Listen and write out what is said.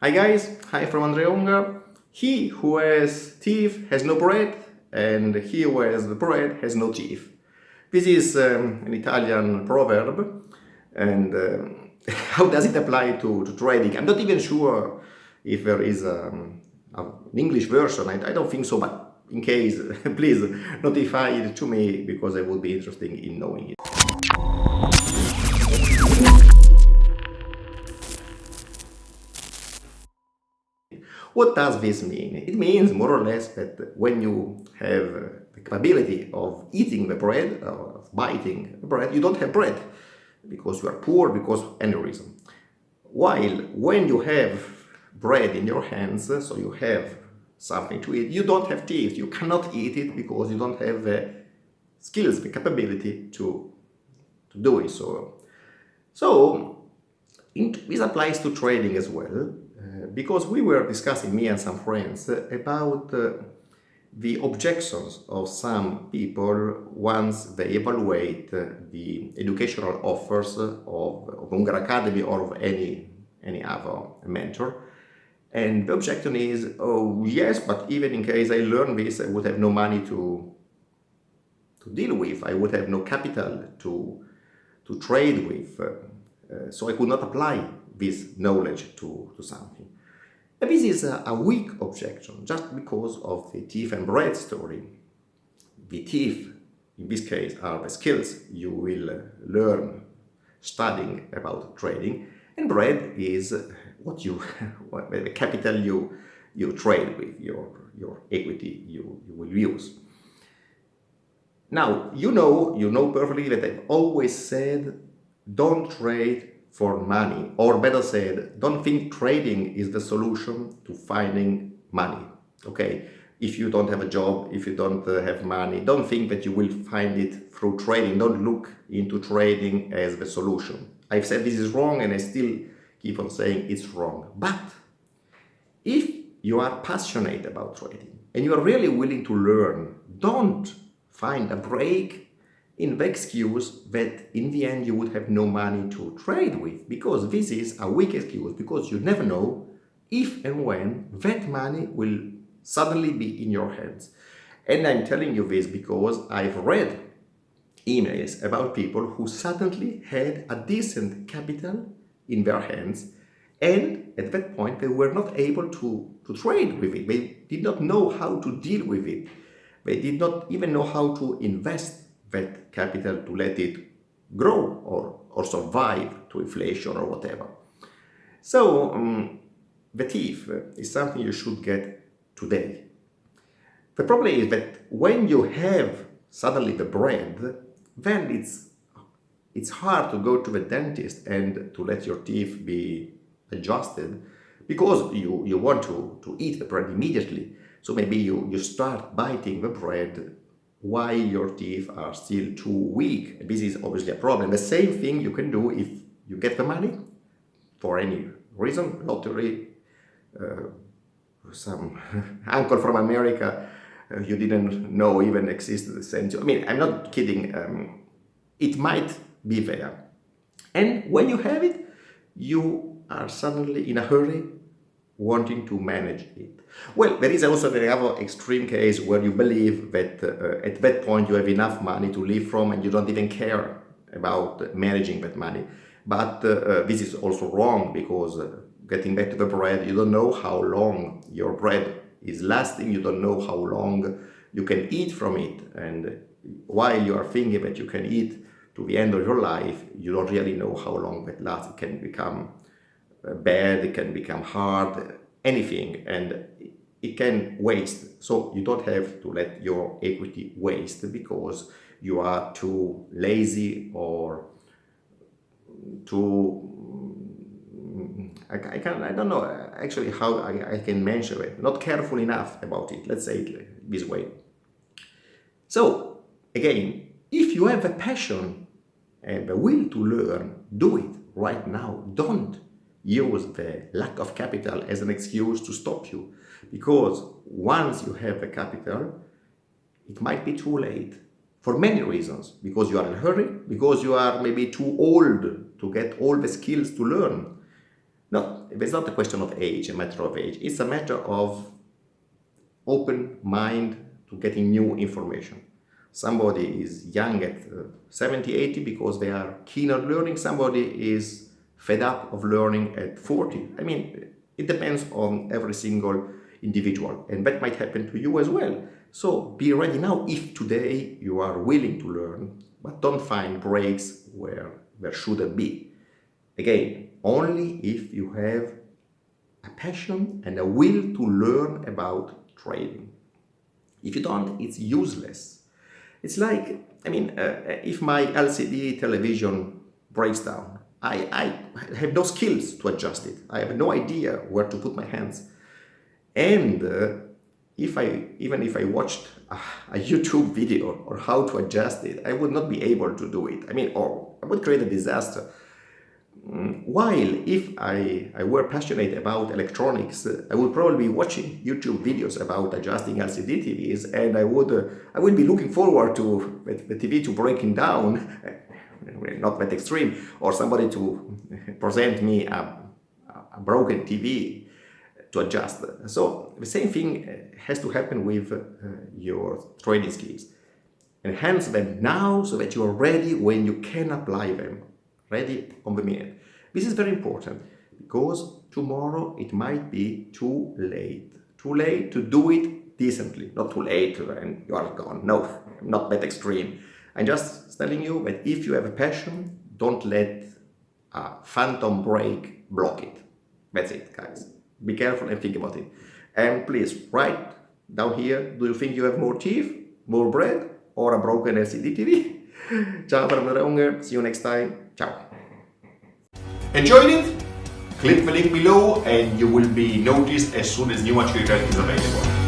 Hi guys, hi from Andrea Unger. He who has teeth has no bread, and he who has the bread has no teeth. This is an Italian proverb, and how does it apply to trading? I'm not even sure if there is an English version. I don't think so, but in case, please notify it to me because I would be interested in knowing it. What does this mean? It means more or less that when you have the capability of eating the bread, or of biting the bread, you don't have bread because you are poor, because of any reason. While when you have bread in your hands, so you have something to eat, you don't have teeth, you cannot eat it because you don't have the skills, the capability to do it. This applies to trading as well, because we were discussing, me and some friends, about the objections of some people once they evaluate the educational offers of Unger Academy or of any other mentor. And the objection is, oh yes, but even in case I learn this, I would have no money to deal with. I would have no capital to trade with. So I could not apply this knowledge to something. And this is a weak objection, just because of the thief and bread story. The thief, in this case, are the skills you will learn studying about trading, and bread is what you, the capital you trade with, your equity you will use. Now, you know perfectly that I've always said, don't trade for money, or better said, don't think trading is the solution to finding money. Okay, if you don't have a job, if you don't have money, don't think that you will find it through trading. Don't look into trading as the solution. I've said this is wrong, and I still keep on saying it's wrong. But if you are passionate about trading and you are really willing to learn, don't find a break in the excuse that in the end you would have no money to trade with, because this is a weak excuse, because you never know if and when that money will suddenly be in your hands. And I'm telling you this because I've read emails about people who suddenly had a decent capital in their hands, and at that point they were not able to trade with it. They did not know how to deal with it. They did not even know how to invest that capital to let it grow or survive to inflation or whatever. So the thief is something you should get today. The problem is that when you have suddenly the bread, then it's hard to go to the dentist and to let your teeth be adjusted, because you want to eat the bread immediately. So maybe you start biting the bread while your teeth are still too weak. This is obviously a problem. The same thing you can do if you get the money for any reason, lottery, some uncle from America you didn't know even existed, sent you. I mean, I'm not kidding. It might be there. And when you have it, you are suddenly in a hurry wanting to manage it. Well, there is also the other extreme case where you believe that at that point you have enough money to live from and you don't even care about managing that money. But this is also wrong, because getting back to the bread, you don't know how long your bread is lasting, you don't know how long you can eat from it. And while you are thinking that you can eat to the end of your life, you don't really know how long that lasts. It can become bad, it can become hard, anything, and it can waste. So you don't have to let your equity waste because you are too lazy or too I don't know actually how I can mention it, not careful enough about it, let's say it this way. So again, if you have a passion and the will to learn, do it right now. Don't use the lack of capital as an excuse to stop you, because once you have the capital, it might be too late for many reasons, because you are in a hurry, because you are maybe too old to get all the skills to learn, No, it's not a question of age, a matter of age. It's a matter of open mind to getting new information. Somebody is young at 70, 80 because they are keen on learning. Somebody is fed up of learning at 40. I mean, it depends on every single individual, and that might happen to you as well. So be ready now if today you are willing to learn, but don't find breaks where there shouldn't be. Again, only if you have a passion and a will to learn about trading. If you don't, it's useless. It's like, I mean, if my LCD television breaks down, I have no skills to adjust it. I have no idea where to put my hands. And even if I watched a YouTube video on how to adjust it, I would not be able to do it. I mean, or I would create a disaster. While if I were passionate about electronics, I would probably be watching YouTube videos about adjusting LCD TVs, and I would be looking forward to the TV to breaking down, not that extreme, or somebody to present me a broken TV to adjust. So the same thing has to happen with your trading skills. Enhance them now so that you are ready when you can apply them. Ready on the minute. This is very important because tomorrow it might be too late. Too late to do it decently. Not too late and you are gone. No, not that extreme. I'm just telling you that if you have a passion, don't let a phantom break block it. That's it, guys. Be careful and think about it. And please write down here, do you think you have more teeth, more bread, or a broken LCD TV? Ciao from Andrea Unger. See you next time. Ciao. Enjoyed it? Click the link below and you will be noticed as soon as new material is available.